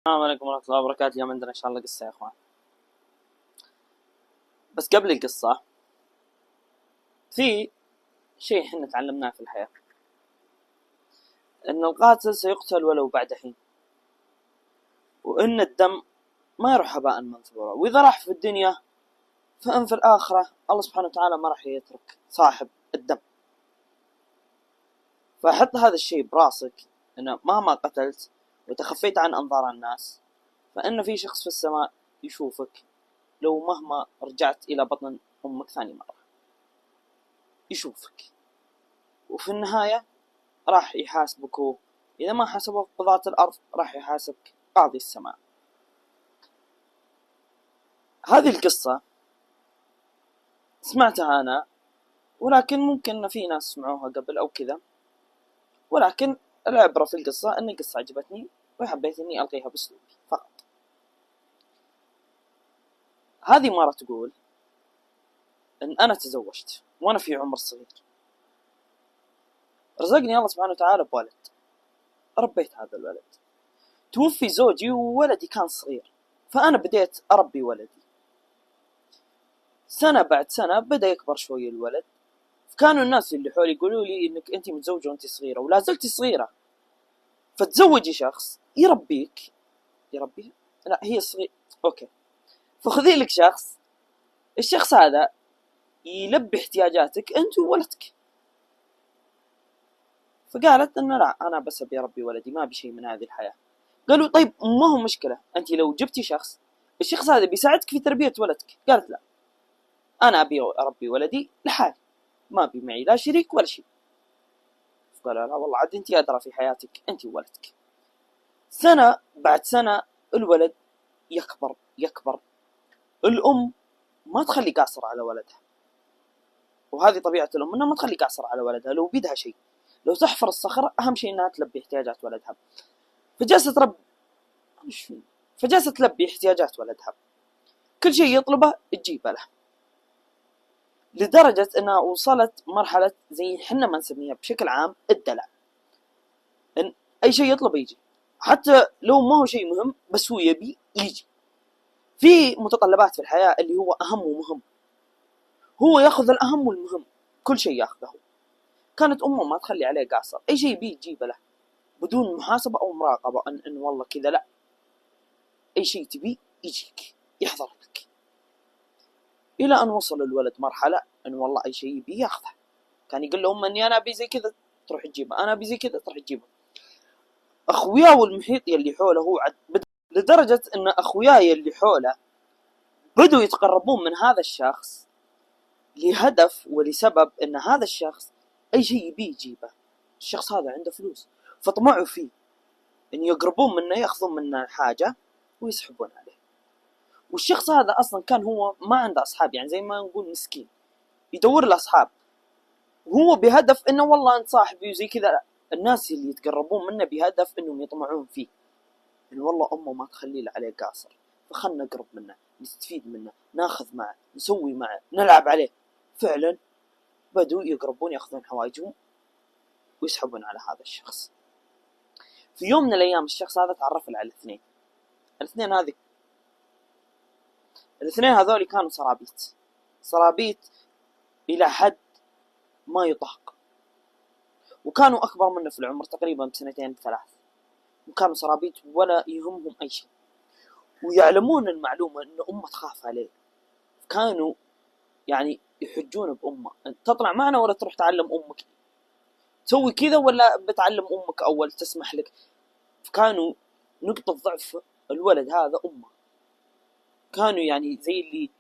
السلام عليكم ورحمة الله وبركاته. اليوم عندنا إن شاء الله قصة يا إخوان. بس قبل القصة في شيء إحنا تعلمناه في الحياة، إن القاتل سيقتل ولو بعد حين، وإن الدم ما يروح هباء منثورا، وإذا راح في الدنيا فإن في الآخرة الله سبحانه وتعالى ما راح يترك صاحب الدم. فحط هذا الشيء براسك، إنه مهما قتلت وتخفيت عن أنظار الناس فإن في شخص في السماء يشوفك، لو مهما رجعت إلى بطن أمك ثاني مرة يشوفك، وفي النهاية راح يحاسبك هو. إذا ما حاسبك قضاة الأرض راح يحاسبك قاضي السماء. هذه القصة سمعتها أنا، ولكن ممكن في ناس سمعوها قبل أو كذا، ولكن العبرة في القصة أن القصة عجبتني وحبيت أني ألقيها بأسلوبي فقط. هذه مرة تقول أن أنا تزوجت وأنا في عمر صغير، رزقني الله سبحانه وتعالى بولد، ربيت هذا الولد، توفي زوجي وولدي كان صغير، فأنا بديت أربي ولدي. سنة بعد سنة بدأ يكبر شوي الولد، كانوا الناس اللي حولي يقولوا لي إنك أنت متزوجة وأنت صغيرة ولا زلت صغيرة، فتزوجي شخص يربيك. يربي؟ لا، هي صغيرة، أوكي، فخذي لك شخص، الشخص هذا يلبي احتياجاتك أنت وولدك. فقالت إنه لا، أنا بس أبي أربي ولدي، ما أبي شيء من هذه الحياة. قالوا طيب ما هو مشكلة، أنت لو جبتي شخص الشخص هذا بيساعدك في تربية ولدك. قالت لا، أنا أبي أربي ولدي لحالي، ما أبي معي لا شريك ولا شيء. قال لا والله عاد أنت أدرى في حياتك أنت وولدك. سنة بعد سنة الولد يكبر يكبر، الأم ما تخلي قاصر على ولدها، وهذه طبيعة الأم أنها ما تخلي قاصر على ولدها. لو بيدها شيء، لو تحفر الصخرة أهم شيء أنها تلبي احتياجات ولدها. فجالسة تلبي احتياجات ولدها، كل شيء يطلبه تجيبه له، لدرجة أنها وصلت مرحلة زي حنا ما نسميها بشكل عام الدلع، إن أي شيء يطلبه يجي، حتى لو ما هو شيء مهم بس هو يبي يجي. في متطلبات في الحياة اللي هو أهم ومهم، هو يأخذ الأهم والمهم، كل شيء يأخذه. كانت أمه ما تخلي عليه قاصر، أي شيء بيه تجيبه له بدون محاسبة أو مراقبة إن والله كذا، لا، أي شيء تبيه يجيك يحضر لك. إلى أن وصل الولد مرحلة إن والله أي شيء يبيه يأخذه. كان يقول لهم أني أنا أبي زي كذا تروح تجيبه، أنا أبي زي كذا تروح تجيبه. أخوياه والمحيط اللي حوله هو لدرجة أن أخوياي اللي حوله بدوا يتقربون من هذا الشخص لهدف ولسبب أن هذا الشخص أي شيء يبيه يجيبه. الشخص هذا عنده فلوس، فطمعوا فيه أن يقربون منه يأخذون منه حاجة ويسحبون عليه. والشخص هذا أصلا كان هو ما عنده أصحاب، يعني زي ما نقول مسكين يدور له أصحاب، وهو بهدف أنه والله أنت صاحبي وزي كذا. الناس اللي يتقربون منه بهدف أنهم يطمعون فيه، إن والله أمه ما تخلي له عليه قاصر، فخلنا نقرب منه، نستفيد منه، ناخذ معه، نسوي معه، نلعب عليه. فعلا بدوا يقربون يأخذون حوايجهم ويسحبون على هذا الشخص. في يوم من الأيام الشخص هذا تعرف على الاثنين هذول كانوا صرابيت إلى حد ما يطاق، وكانوا أكبر منه في العمر تقريبا بسنتين بثلاث، وكانوا صرابيت ولا يهمهم أي شيء، ويعلمون المعلومة أن أمه تخاف عليه. كانوا يعني يحجون بأمه، تطلع معنا ولا تروح تعلم أمك، تسوي كذا ولا بتعلم أمك أول تسمح لك. فكانوا نقطة ضعف الولد هذا أمه، كانوا يعني زي اللي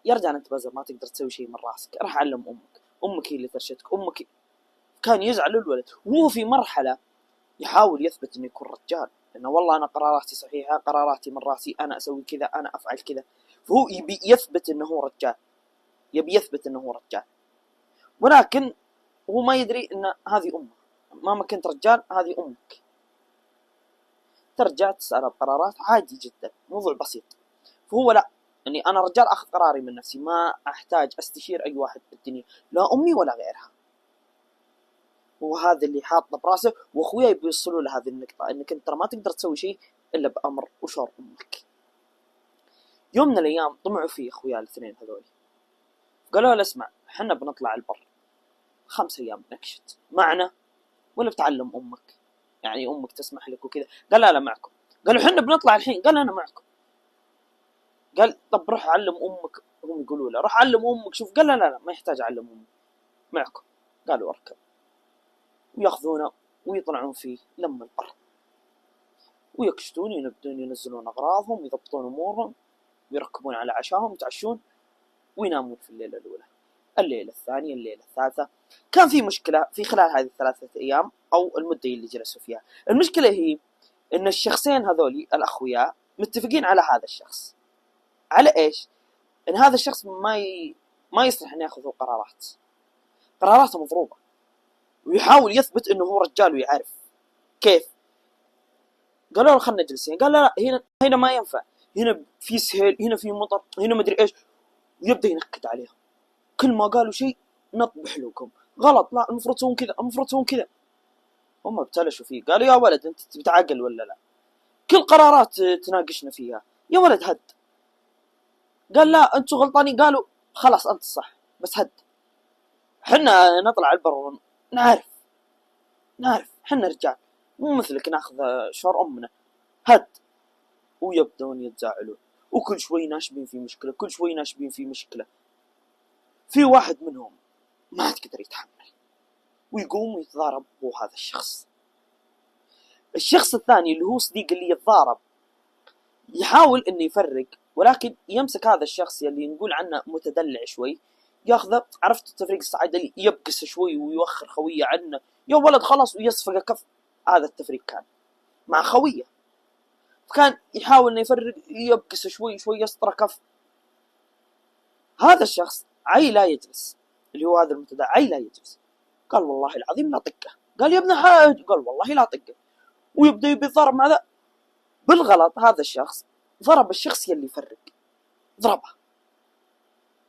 يرجع أنت بزر ما تقدر تسوي شيء من راسك، راح أعلم أمك هي اللي ترشدك، أمك. كان يزعل الولد، وهو في مرحلة يحاول يثبت إنه يكون رجال، إنه والله أنا قراراتي صحيحة، قراراتي من راسي، أنا أسوي كذا، أنا أفعل كذا. فهو يبي يثبت إنه هو رجال، ولكن هو ما يدري إن هذه أمه. مهما كنت رجال هذه أمك. ترجع تسأل بقرارات عادي جدا، موضوع بسيط. فهو لا، يعني أنا رجال أخذ قراري من نفسي، ما أحتاج أستشير أي واحد بالدنيا، لا أمي ولا غيرها. وهذا اللي حاطه براسه، واخويا يبي يوصلوا لهذه النقطة، انك انت ما تقدر تسوي شيء إلا بأمر وشور أمك. يوم من الأيام طمعوا فيه أخويا الاثنين هذولي، قالوا له اسمع حنا بنطلع البر 5 أيام نكشت معنا ولا بتعلم أمك؟ يعني أمك تسمح لك وكذا؟ قال لا معكم. قالوا حنا بنطلع الحين. قال أنا معكم. قال طب روح علم أمك. هم يقولوا له روح علم أمك شوف. قال لا ما يحتاج أعلم أمك، معكم. قالوا اركب. وياخذونه ويطلعون فيه لما البر ويكشتون، يبدون ينزلون أغراضهم ويضبطون أمورهم ويركبون على عشاهم يتعشون وينامون في الليلة الأولى. الليلة الثانية، الليلة الثالثة. كان في مشكلة في خلال هذه 3 أيام أو المدة اللي جلسوا فيها. المشكلة هي إن الشخصين هذولي الأخوياء متفقين على هذا الشخص. على إيش؟ إن هذا الشخص ما يصلح أن يأخذ قرارات، قراراته مضروبة، ويحاول يثبت إنه هو رجال ويعرف كيف. قالوا له خلنا جلسين. قال لا هنا ما ينفع، هنا في سهيل، هنا في مطر، هنا مدري إيش. ويبدأ ينكد عليهم. كل ما قالوا شيء نطبح لكم غلط، لا المفروض تسوون كذا، المفروض تسوون كذا. هم ابتلشوا فيه. قالوا يا ولد انت بتعقل ولا لا؟ كل قرارات تناقشنا فيها يا ولد هد. قال لا انتوا غلطانين. قالوا خلاص انت صح بس هد. حنا نطلع البر نعرف حنا رجال مو مثلك ناخذ شور امنا. هد. ويبدون يتزاعلون وكل شوي ناشبين في مشكله، كل شوي ناشبين في مشكله. في واحد منهم ما عاد قدر يتحمل ويقوم ويتضارب هو هذا الشخص. الشخص الثاني اللي هو صديق اللي يتضارب يحاول انه يفرق، ولكن يمسك هذا الشخص اللي نقول عنه متدلع شوي، ياخذه. عرفت التفريق الصعيدي اللي يبقس شوي ويوخر خويه عنه يا ولد خلاص ويصفقه كف. هذا التفريق كان مع خويه، فكان يحاول انه يفرق، يبقس شوي يسطر كف. هذا الشخص عي لا يجلس، اللي هو هذا المتدلع عي لا يجلس. قال والله العظيم لا طقه. قال يا ابن حاج. قال والله لا طقه. ويبدأ يضرب مع ذا. بالغلط هذا الشخص ضرب الشخص اللي يفرق، ضربه.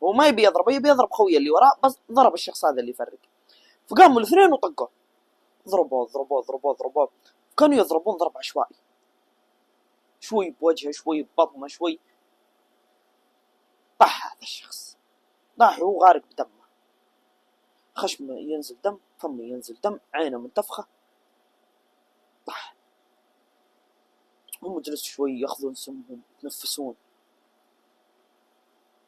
هو ما يبي يضربه، يبي يضرب خويه اللي وراه، بس ضرب الشخص هذا اللي يفرق. فقاموا الاثنين وطقوا، ضربوه. كانوا يضربون ضرب عشوائي، شوي بوجهه شوي ببطنه شوي. طاح هذا الشخص، طاح وهو غارق بدمه، خشمه ينزل دم، فمه ينزل دم، عينه منتفخه. طاح. هم جلسوا شوي ياخذون سمهم يتنفسون.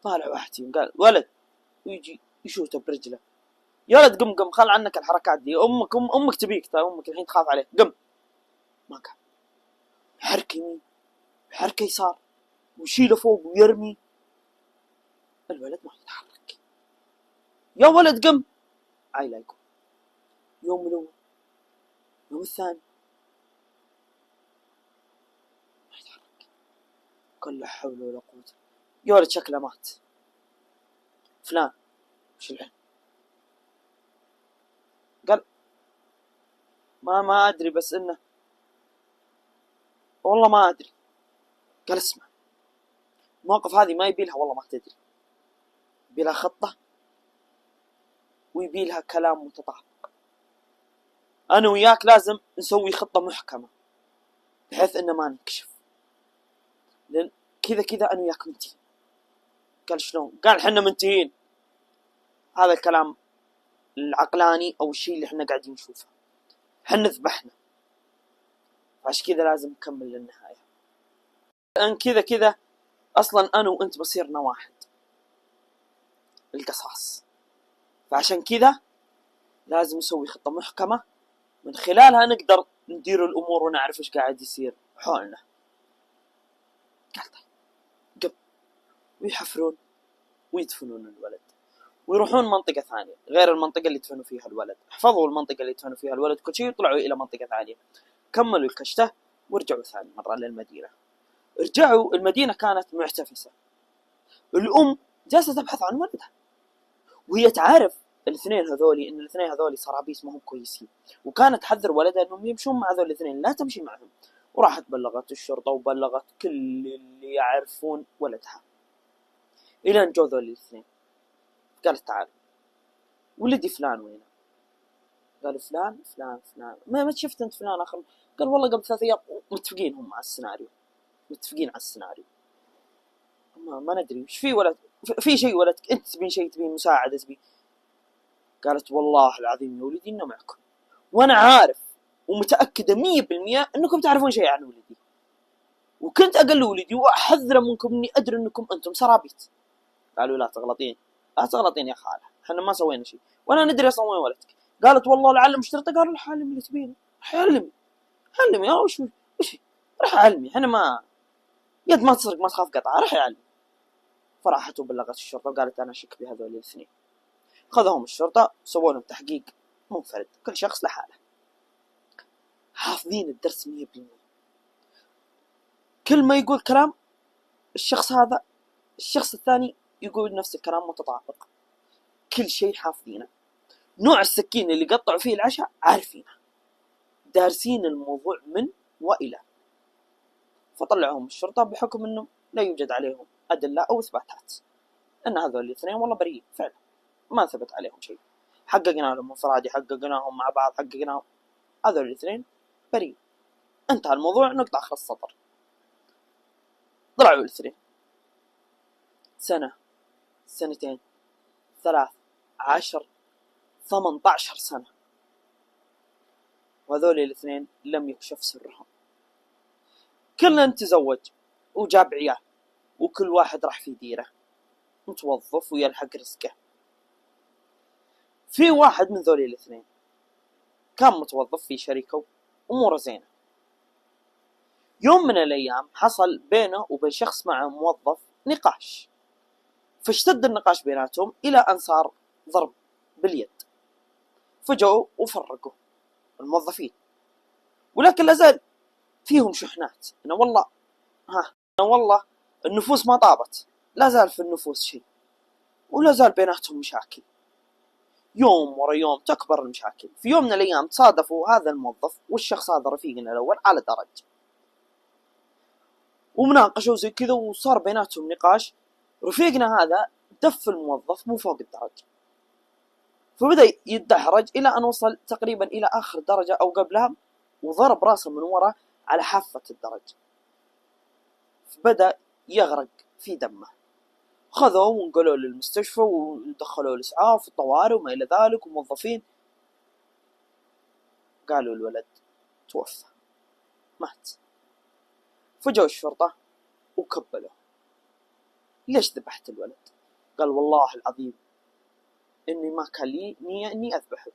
طالع واحد فيهم قال ولد، ويجي يشوته برجله. يا ولد قم خل عنك الحركات دي، امك تبيك، امك الحين تخاف عليك، قم. ما قام. حركه يمين حركه يسار ويشيله فوق ويرمي. الولد ما يتحرك. يا ولد قم. عاي لا يقوم. يوم الاول، يوم الثاني ما يتحرك. قال لا حول ولا قوه. يا ولد شكله مات. فلان وش العلم؟ قال ما ادري، بس انه والله ما ادري. قال اسمع، المواقف هذه ما يبيلها والله ما تدري، يبيلها خطه ويبيلها كلام متطابق. انا وياك لازم نسوي خطه محكمه بحيث انه ما نكشف، لان كذا انا وياك منتهين. قال شلون؟ قال حنا منتهين. هذا الكلام العقلاني او الشيء اللي احنا قاعدين نشوفه، حنا ذبحنا، عشان كذا لازم نكمل للنهايه. لان كذا اصلا انا وانت بصيرنا واحد، القصاص. فعشان كذا لازم نسوي خطه محكمه من خلالها نقدر ندير الامور ونعرف ايش قاعد يصير حولنا. قال طيب قبل. ويحفرون ويدفنون الولد ويروحون منطقة ثانية غير المنطقة اللي دفنوا فيها الولد. حفظوا المنطقة اللي دفنوا فيها الولد كل شيء، وطلعوا إلى منطقة ثانية. كملوا الكشته ورجعوا ثاني مرة للمدينة. رجعوا المدينة كانت معتفسة. الأم جالسة تبحث عن ولدها، وهي تعرف الاثنين هذولي صرابيس ما هم كويسين، وكانت تحذر ولدها انهم يمشون مع هذول الاثنين، لا تمشي معهم. وراحت بلغت الشرطة وبلغت كل اللي يعرفون ولدها، الى ان جو ذول الاثنين. قالت تعال ولدي فلان وينه؟ قالوا فلان. ما شفت انت فلان اخر؟ قال والله قبل 3 أيام. متفقين هم على السيناريو، متفقين على السيناريو. ما ندري وش في ولد، في شيء ولدك أنت تبين شيء، تبين مساعدة تبين. قالت والله العظيم يا ولدي إنه معكم، وأنا عارف ومتأكدة 100% أنكم تعرفون شيء عن ولدي، وكنت أقل ولدي وأحذر منكم إني أدري أنكم أنتم سرابيت. قالوا لا تغلطين، لا تغلطين يا خالة، احنا ما سوينا شيء وأنا ندري أصلا وين ولدك. قالت والله لعل مشترطة. قالوا لها علمي اللي تبينه، رح علمي، علمي وش رح علمي، احنا ما يد ما تسرق ما تخاف قطعة، رح علمي. فراحت وبلغت الشرطة وقالت أنا شك بهذول الاثنين. خذهم الشرطة سووا لهم تحقيق منفرد، كل شخص لحاله، حافظين الدرس 100%. كل ما يقول كلام الشخص هذا الشخص الثاني يقول نفس الكلام متطابق، كل شيء حافظينه. نوع السكين اللي قطعوا فيه العشاء عارفينه، دارسين الموضوع من وإلى. فطلعهم الشرطة بحكم أنه لا يوجد عليهم أدلة أو إثباتات أن هذول الاثنين والله بريء فعلا، ما ثبت عليهم شيء. حققنا لهم انفرادي، حققناهم مع بعض، حققناهم هذول الاثنين بريء، انتهى الموضوع، نقطة آخر السطر. طلعوا الاثنين 1 سنة، 2 سنين، 3، 10، 18 سنة، وهذول الاثنين لم يكشف سرهم. كلنا تزوج وجاب عيال، وكل واحد راح في ديره متوظف ويلحق رزقه. في واحد من ذولي الاثنين كان متوظف في شركة أموره زينة. يوم من الأيام حصل بينه وبين شخص معه موظف نقاش، فاشتد النقاش بيناتهم إلى أن صار ضرب باليد، فجأوا وفرقوا الموظفين. ولكن لازال فيهم شحنات، إنه والله النفوس ما طابت، لازال في النفوس شيء، ولازال بيناتهم مشاكل. يوم ورا يوم تكبر المشاكل. في يوم من الأيام تصادفوا هذا الموظف والشخص هذا رفيقنا الأول على درج، ومناقشوا زي كذا، وصار بيناتهم نقاش. رفيقنا هذا دف الموظف مو فوق الدرج، فبدأ يتدحرج إلى أن وصل تقريبا إلى آخر درجة أو قبلها، وضرب راسه من وراء على حافة الدرج، فبدأ يغرق في دمه. خذوه ونقلوا للمستشفى ودخلوا الإسعاف والطوارئ وما إلى ذلك، وموظفين قالوا الولد توفى، مات. فجوا الشرطة وكبلوه. ليش ذبحت الولد؟ قال والله العظيم إني ما كان لي نية إني أذبحه.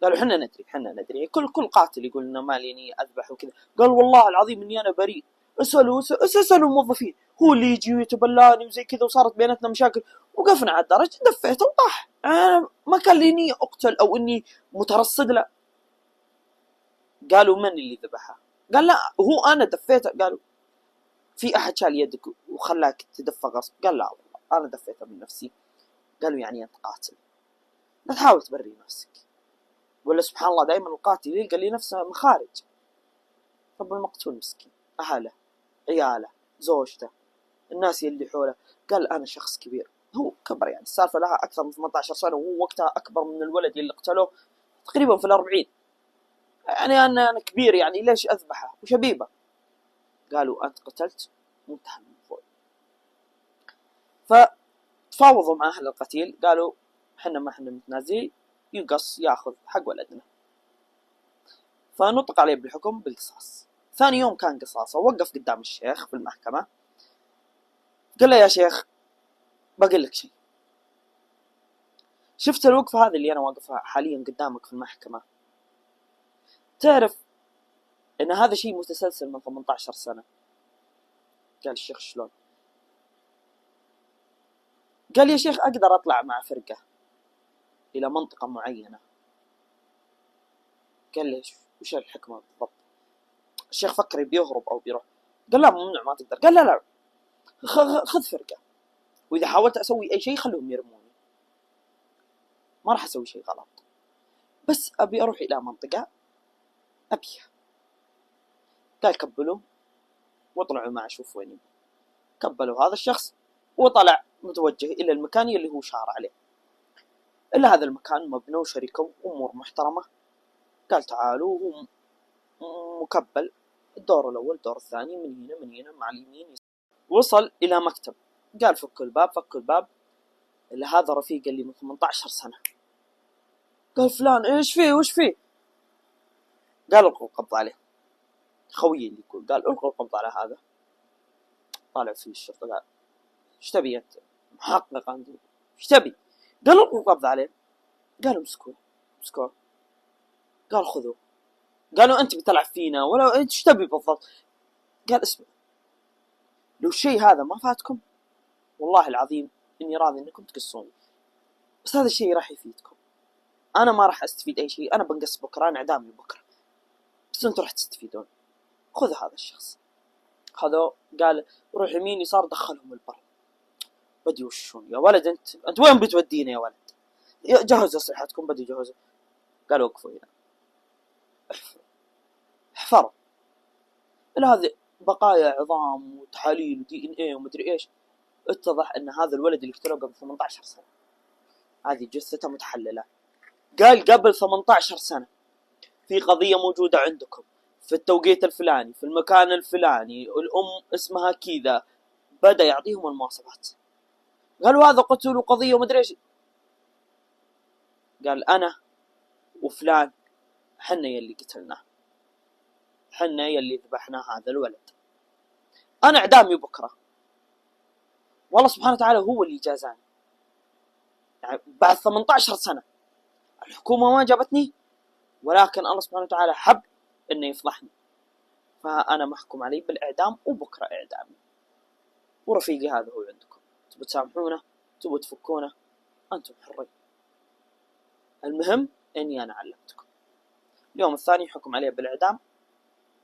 قالوا حنا ندري كل قاتل يقول إنه ما لي نية أذبحه وكذا. قال والله العظيم إني أنا بريء، اسألوا الموظفين، هو اللي يجي ويتبلاني وزي كذا، وصارت بيناتنا مشاكل، وقفنا على الدرج دفيته وطاح، أنا ما كان لي نية أقتل أو إني مترصد له. قالوا من اللي ذبحه؟ قال لا هو أنا دفيته. قالوا في أحد شال يدك وخلاك تدفى غصب؟ قال لا والله أنا دفيته من نفسي. قالوا يعني أنت قاتل، لا تحاول تبري نفسك، ولا سبحان الله دائما القاتل يلقى لي نفسه مخارج. رب المقتول مسكين، أهله، عياله، زوجته، الناس اللي حوله. قال أنا شخص كبير، هو كبر يعني، السالفة لها أكثر من 18 سنة، وهو وقتها أكبر من الولد اللي قتلوه تقريبا في 40. يعني أنا كبير، يعني ليش أذبحه وشبيبه؟ قالوا أنت قتلت، منتهى الموضوع. فتفاوضوا مع أهل القتيل، قالوا حنا ما حنا متنازلين، يقص ياخذ حق ولدنا. فنطق عليه بالحكم بالقصاص. ثاني يوم كان قصاصه، وقف قدام الشيخ في المحكمة، قال له يا شيخ بقول لك شيء، شفت الوقفة هذه اللي أنا واقفها حاليا قدامك في المحكمة؟ تعرف إن هذا شيء متسلسل من 18 سنة. قال الشيخ شلون؟ قال يا شيخ أقدر أطلع مع فرقة إلى منطقة معينة. قال ليش؟ وش الحكمة بالضبط؟ الشيخ فكر بيهرب أو بيروح. قال لا ممنوع ما تقدر. قال لا خذ فرقة، وإذا حاولت أسوي أي شيء خلهم يرموني، ما راح أسوي شيء غلط، بس أبي أروح إلى منطقة أبيها. قال كبلوا وطلعوا معه، شوف وين يبي. كبلوا هذا الشخص وطلع متوجه إلى المكان اللي هو شار عليه. إلا هذا المكان مبنى وشركة وأمور محترمة. قال تعالوا، هم مكبل، الدور الأول الدور الثاني، من هنا مع اليمين. وصل إلى مكتب، قال فك الباب. اللي هذا رفيق اللي من 18 سنة. قال فلان إيش فيه وش فيه؟ قال القوا القبض عليه. خوي اللي يقول قال القوا القبض على هذا. طالع فيه الشرطة قال ايش تبي انت؟ محقق عندي ايش تبي؟ قال القوا القبض عليه. قالوا مسكوه. قال خذوه. قالوا انت بتلعب فينا ولا انت ايش تبي بالضبط؟ قال اسمع، لو الشيء هذا ما فاتكم والله العظيم اني راضي انكم تقصوني، بس هذا الشيء راح يفيدكم. انا ما راح استفيد اي شيء، انا بنقص بكره، انا اعدامي بكره، بس انتم راح تستفيدون. خذ هذا الشخص. خذوه. قال روح يمين يسار، دخلهم البر. بدي وشون يا ولد، انت وين بتودينا يا ولد؟ جهزوا اسلحتكم. بدي يجهزوا. قالوا وقفوا هنا. حفروا الى هذه بقايا عظام وتحاليل ودي ان ايه ومدري ايش. اتضح ان هذا الولد اللي قتلوه قبل 18 سنه، هذه جثته متحلله. قال قبل 18 سنه في قضيه موجوده عندكم في التوقيت الفلاني في المكان الفلاني، الام اسمها كذا. بدا يعطيهم المواصفات. قالوا هذا قتل وقضيه ومدري ايش. قال انا وفلان حنا يلي قتلناه، حنا يلي ذبحنا هذا الولد، انا اعدامي بكره، والله سبحانه وتعالى هو اللي جازاني. يعني بعد 18 سنه الحكومه ما جابتني، ولكن الله سبحانه وتعالى حب انه يفضحني، فانا محكوم علي بالاعدام وبكره اعدامي. ورفيقي هذا هو عندكم، تبوا تسامحونه تبوا تفكونه انتم حرين، المهم اني انا علمتكم. اليوم الثاني حكم عليه بالاعدام،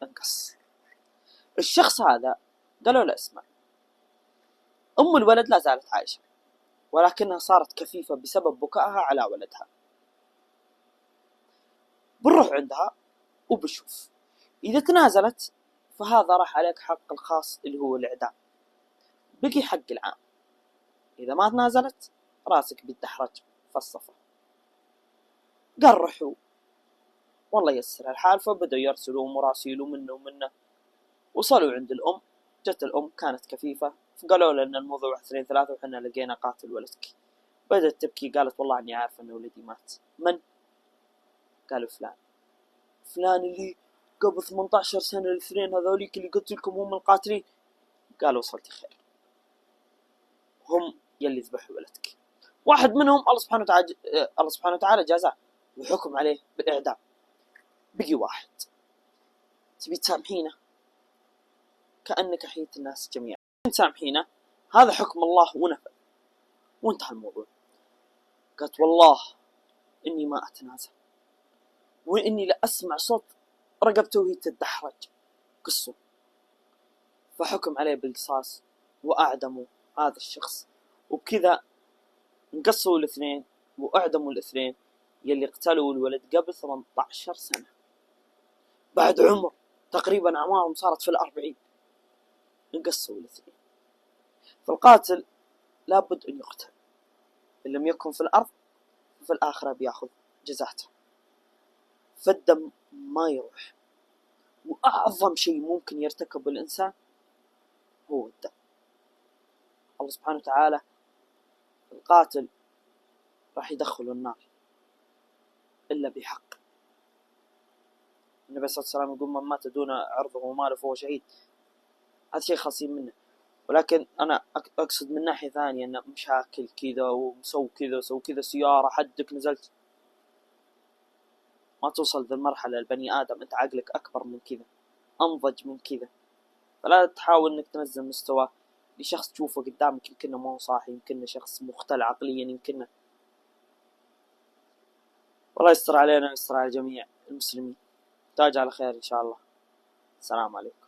انقص. الشخص هذا قالوا له اسمع، ام الولد لا زالت عايشه، ولكنها صارت كفيفه بسبب بكائها على ولدها. بنروح عندها وبشوف، اذا تنازلت فهذا راح عليك حق الخاص اللي هو الاعدام، بقي حق العام. اذا ما تنازلت راسك بيتدحرج في الصفا. قال روحوا، والله يسر الحال. فبدأوا يرسلوا مراسيل ومنه. وصلوا عند الأم. جت الأم كانت كفيفة، فقالوا لنا الموضوع 1 2 3 وحنا لقينا قاتل ولدك. بدأت تبكي، قالت والله اني عارفة ان ولدي مات. من؟ قالوا فلان اللي قبل 18 سنة الاثنين هذوليك اللي قلت لكم هم القاتلين. قالوا وصلتي خير، هم يلي ذبحوا ولدك. واحد منهم الله سبحانه وتعالى جازاه وحكم عليه بالإعدام. بقي واحد. تبي تسامحينه؟ كأنك حييت الناس جميعا. تسامحينه؟ هذا حكم الله ونفذ وانتهى الموضوع. قالت والله إني ما أتنازل، وإني لا أسمع صوت رقبته وهي تتدحرج. قصوا. فحكم عليه بالقصاص وأعدموا هذا الشخص، وبكذا انقصوا الاثنين وأعدموا الاثنين يلي قتلوا الولد قبل 18 سنة، بعد عمر تقريبا أعمارهم صارت في 40. انقصوا الاثنين. فالقاتل لابد أن يقتل، إن لم يكن في الأرض ففي الآخرة بيأخذ جزاته. فالدم ما يروح، وأعظم شيء ممكن يرتكب الإنسان هو الدم. الله سبحانه وتعالى القاتل راح يدخل النار إلا بحق. النبي صلى الله عليه وسلم يقول من مات دون عرضه وماله فهو شهيد. هذا شيء خاصين منه، ولكن أنا أقصد من ناحية ثانية أن مشاكل كذا ومسوي كذا وسوي كذا، سيارة حدك نزلت، ما توصل ذي المرحلة. البني آدم أنت عقلك أكبر من كذا، أنضج من كذا، فلا تحاول أنك تنزل مستوى لشخص تشوفه قدامك يمكنه ما هو صاحي، يمكنه شخص مختل عقليا، يمكنه. والله يستر علينا ويستر على جميع المسلمين. تاج على خير إن شاء الله. السلام عليكم.